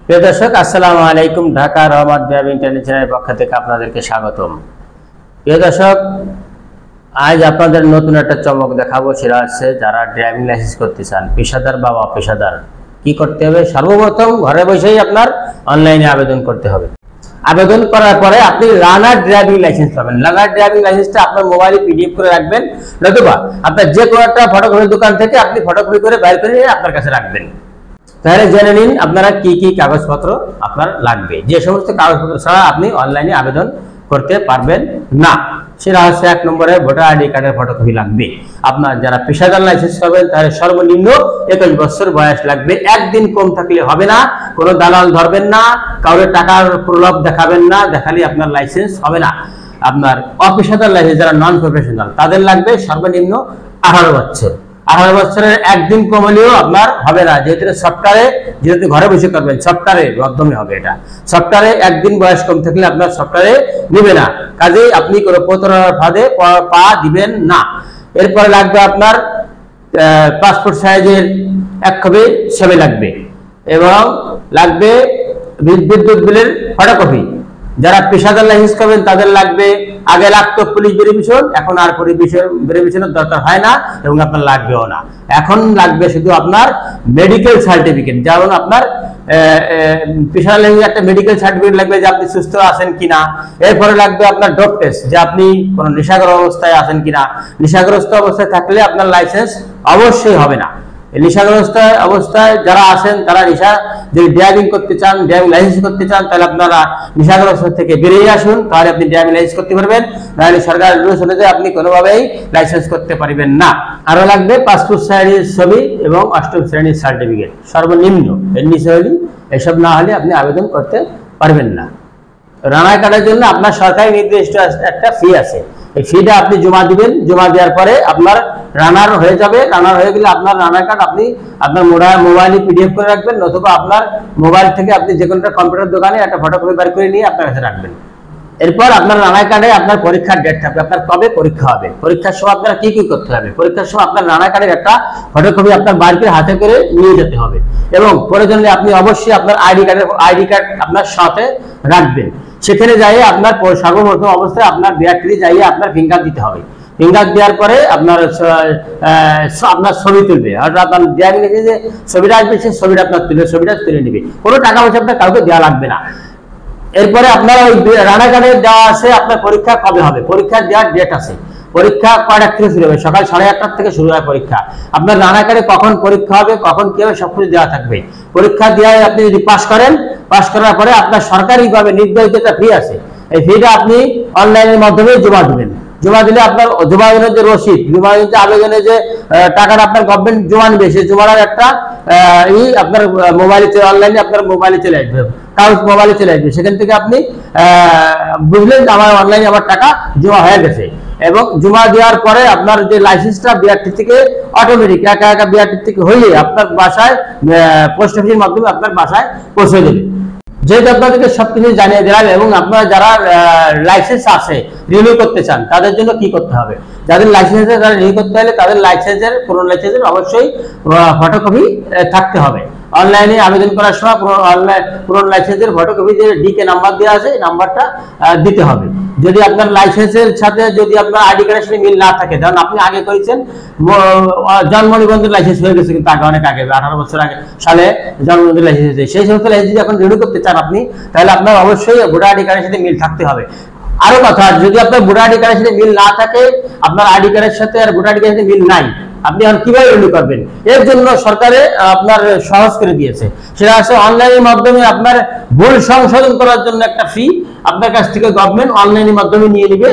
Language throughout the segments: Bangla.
প্রিয় দর্শক, আসসালামু আলাইকুম। ঢাকা রহমত বিহাব ইন্টারনেট চ্যানেলের পক্ষ থেকে আপনাদেরকে স্বাগতম। প্রিয় দর্শক, আজ আপনাদের নতুন একটা চমক দেখাবো। সেটা হচ্ছে যারা ড্রাইভিং লাইসেন্স করতে চান, পেশাদার বা অপেশাদার, কি করতে হবে? সর্বপ্রথম ঘরে বসেই আপনার অনলাইনে আবেদন করতে হবে। আবেদন করার পরে আপনি রানার ড্রাইভিং লাইসেন্স পাবেন। রানার ড্রাইভিং লাইসেন্সটা আপনার মোবাইলে পিডিএফ করে রাখবেন, নতুবা আপনার যে কোনো একটা ফটোকপির দোকান থেকে আপনি ফটোকপি করে বাইর করে নিয়ে আপনার কাছে রাখবেন। তাহলে জেনে নিন আপনারা কি কি কাগজপত্র আপনার লাগবে। যে সমস্ত কাগজপত্র ছাড়া আপনি অনলাইনে আবেদন করতে পারবেন না, সেটা হচ্ছে 1 নম্বরে ভোটার আইডি কার্ডের ফটোকপি লাগবে। আপনার যারা পেশাদার লাইসেন্স করবেন তাহলে সর্বনিম্ন 21 বছর বয়স লাগবে। একদিন কম থাকলে হবে না। কোনো দালাল ধরবেন না, কাউরে টাকার প্রলোভ দেখাবেন না, দেখালে আপনার লাইসেন্স হবে না। আপনার অপেশাদার লাইসেন্স যারা নন প্রফেশনাল তাদের লাগবে সর্বনিম্ন 18 বছর। 18 বছরের একদিন কম হলেও আপনার হবে না, যেহেতু সফটওয়্যারে, যেহেতু ঘরে বসে করবেন সফটওয়্যারের মাধ্যমে হবে। এটা সফটওয়্যারে একদিন বয়স কম থাকলে আপনার সফটওয়্যারে নিবে না, কাজেই আপনি কোনো প্রতারণার ফাঁদে পা দিবেন না। এরপরে লাগবে আপনার পাসপোর্ট সাইজের 1 কপি ছবি লাগবে, এবং লাগবে বিদ্যুৎ বিলের ফটোকপি। যারা পেশাদার লাইসেন্স করবেন তাদের লাগবে, আগে লাগতো পুলিশ ভেরিফিকেশন, এখন আর পুলিশ ভেরিফিকেশনের দরকার হয় না এবং আপনার লাগবেও না। এখন লাগবে শুধু আপনার মেডিকেল সার্টিফিকেট। যেমন আপনার পেশাদার লাইসেন্স একটা মেডিকেল সার্টিফিকেট লাগবে যে আপনি সুস্থ আছেন কিনা। এরপরে লাগবে আপনার ডোপ টেস্ট, যে আপনি কোনো নেশাগ্রস্ত অবস্থায় আছেন কিনা। নেশাগ্রস্ত অবস্থায় থাকলে আপনার লাইসেন্স অবশ্যই হবে না। নেশাগ্রস্ত অবস্থায় যারা আছেন তারা যদি ড্রাইভিং করতে চান, ড্রাইভিং লাইসেন্স করতে চান, তাহলে আপনারা নেশাগ্রস্ত থেকে বেরিয়ে আসুন, তাহলে আপনি ড্রাইভিং লাইসেন্স করতে পারবেন। নাহলে সরকারের রুলস অনুযায়ী আপনি কোনোভাবেই লাইসেন্স করতে পারবেন না। আরো লাগবে পাসপোর্ট সাইজের ছবি এবং 8ম শ্রেণীর সার্টিফিকেট সর্বনিম্ন। এর নিচে হলে, এসব না হলে আপনি আবেদন করতে পারবেন না। রানার কার্ডের জন্য আপনার সরকারি নির্দিষ্ট একটা ফি আছে, এই ফিটা আপনি জমা দিবেন। জমা দেওয়ার পরে আপনার রানার হয়ে যাবে। রানার হয়ে গেলে আপনার রানার কার্ড আপনি আপনার মোবাইলে পিডিএফ করে রাখবেন, নতুবা আপনার মোবাইল থেকে আপনি যে কোনো কম্পিউটার দোকানে একটা ফটোকপি বের করে নিয়ে আপনার কাছে রাখবেন। এরপর আপনার রানার কার্ডে আপনার পরীক্ষার ডেট থাকবে, আপনার কবে পরীক্ষা হবে, পরীক্ষার সময় আপনার কি কি করতে হবে। পরীক্ষার সময় আপনার রানার কার্ডের একটা ফটোকপি আপনার বার করে হাতে করে নিয়ে যেতে হবে, এবং প্রয়োজনে আপনি অবশ্যই আপনার আইডি কার্ড আপনার সাথে রাখবেন। সেখানে যাইয়ে আপনার সর্বপ্রথম অবস্থায় আপনার বিআরটি যাইয়ে আপনার ফিঙ্গার দিতে হবে। ফিঙ্গার দেওয়ার পরে আপনার ছবি তুলবে, আর আপনার ড্রাইভিং লাইসেন্সে ছবিটা আসবে, সেই ছবিটা আপনার ছবিটা তুলে নেবে। কোনো টাকা পয়সা আপনার কাউকে দেওয়া লাগবে না। এরপরে আপনার ওই রানার কার্ডে দেওয়া আছে আপনার পরীক্ষা কবে হবে, পরীক্ষা দেওয়ার ডেট আছে। পরীক্ষা কয়টা থেকে শুরু হবে? সকাল 8:30 থেকে শুরু হয় পরীক্ষা। আপনার রানার কার্ডে কখন পরীক্ষা হবে, কখন কি হবে, সবকিছু দেওয়া থাকবে। পরীক্ষা দেওয়ায় আপনি যদি পাস করেন, পাস করার পরে আপনার সরকারিভাবে নির্ধারিত একটা ফি আছে, এই ফিটা আপনি অনলাইনের মাধ্যমে জমা দিবেন। জমা দিলে আপনার জমাদানের যে রসিদ, জমাদানের যে আবেদনে যে টাকাটা আপনার গভর্নমেন্ট জমা নেবে, সেই জমার একটা আপনার মোবাইলে অনলাইনে আপনার মোবাইলে চলে আসবে, কাগজ মোবাইলে চলে আসবে। সেখান থেকে আপনি বুঝলেন যে আমার অনলাইনে আমার টাকা জমা হয়ে গেছে। এবং জমা দেওয়ার পরে আপনার যে লাইসেন্সটা বিআরটি থেকে অটোমেটিক একা বিআরটি থেকে হয়ে আপনার বাসায় পোস্ট অফিসের মাধ্যমে আপনার বাসায় পৌঁছে দেবে। যেহেতু আপনাদেরকে সবকিছু জানিয়ে দিলাম, এবং আপনারা যারা লাইসেন্স আছে রিনিউ করতে চান তাদের জন্য কি করতে হবে। যাদের লাইসেন্স আছে তারা রিনিউ করতে হলে তাদের লাইসেন্সের, পুরনো লাইসেন্সের অবশ্যই ফটোকপি থাকতে হবে। অনলাইনে আবেদন করার সময় পুরনো লাইসেন্সের ফটোকপি যে ডিকে নাম্বার দেওয়া আছে, এই নাম্বারটা দিতে হবে। যদি আপনার লাইসেন্সের সাথে যদি আপনার আইডি কার্ডের সাথে মিল না থাকে, ধরুন আপনি আগে করেছেন জন্ম নিবন্ধন লাইসেন্স হয়ে গেছে, কিন্তু আগে অনেক আগে 18 বছর আগে সালে জন্ম নিবন্ধন লাইসেন্স হয়েছে, সেই সমস্ত লাইসেন্স যদি এখন রিনিউ করতে চান আপনি, তাহলে আপনার অবশ্যই ভোটার আইডি কার্ডের সাথে মিল থাকতে হবে। আরো কথা, যদি আপনার ভোটার আইডি কার্ডের সাথে মিল না থাকে, আপনার আইডি কার্ডের সাথে আর ভোটার আইডি কার্ডের সাথে মিল নাই, আপনি এখন কিভাবে রিনিউ করবেন? এর জন্য সরকারে আপনার সহজ করে দিয়েছে, সেটা আছে অনলাইনের মাধ্যমে আপনার ভুল সংশোধন করার জন্য একটা ফি আপনার কাছ থেকে গভর্নমেন্ট অনলাইনের মাধ্যমে নিয়ে নিবে।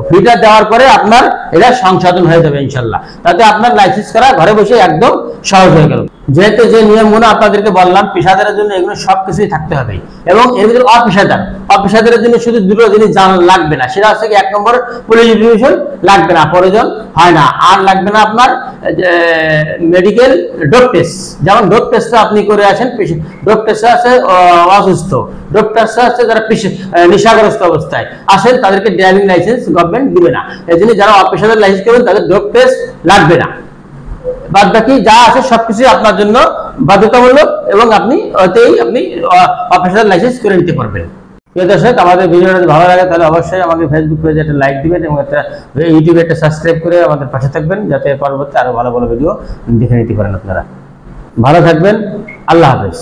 ফিটা দেওয়ার পরে আপনার এটা সংশোধন হয়ে যাবে ইনশাল্লাহ। তাতে আপনার লাইসেন্স করা ঘরে বসে একদম সহজ হয়ে গেল। যেহেতু যে নিয়মগুলো আপনাদেরকে বললাম, পেশাদারের জন্য এগুলো সবকিছুই থাকতে হবে। এবং এর ভিতরে অপেশাদারের জন্য শুধু দুটো জিনিস লাগবে না, সেটা হচ্ছে 1 নম্বর পুলিশ ভেরিফিকেশন লাগবে না, প্রয়োজন হয় না। আর লাগবে না আপনার মেডিকেল ডোপ টেস্ট। যেমন ডোপ টেস্টটা আপনি করে আসেন, ডোপ টেস্ট আছে অসুস্থ, ডোপ টেস্ট আছে যারা নেশাগ্রস্ত অবস্থায় আসেন, তাদেরকে ড্রাইভিং লাইসেন্স গভর্নমেন্ট দিবে না। এই জন্য যারা অপেশাদার লাইসেন্স করবেন তাদের ডোপ টেস্ট লাগবে না। বাদ বাকি যা আছে সবকিছু আপনার জন্য বাধ্যতামূলক এবং আপনি ওতেই আপনি প্রফেশনাল লাইসেন্স করে নিতে পারবেন। প্রিয় দর্শক, আমাদের ভিডিওটা যদি ভালো লাগে তাহলে অবশ্যই আমাকে ফেসবুক পেজে একটা লাইক দিবেন এবং একটা ইউটিউবে একটা সাবস্ক্রাইব করে আমাদের পাশে থাকবেন, যাতে পরবর্তী আরো ভালো ভালো ভিডিও দেখে নিতে পারেন আপনারা। ভালো থাকবেন, আল্লাহ হাফেজ।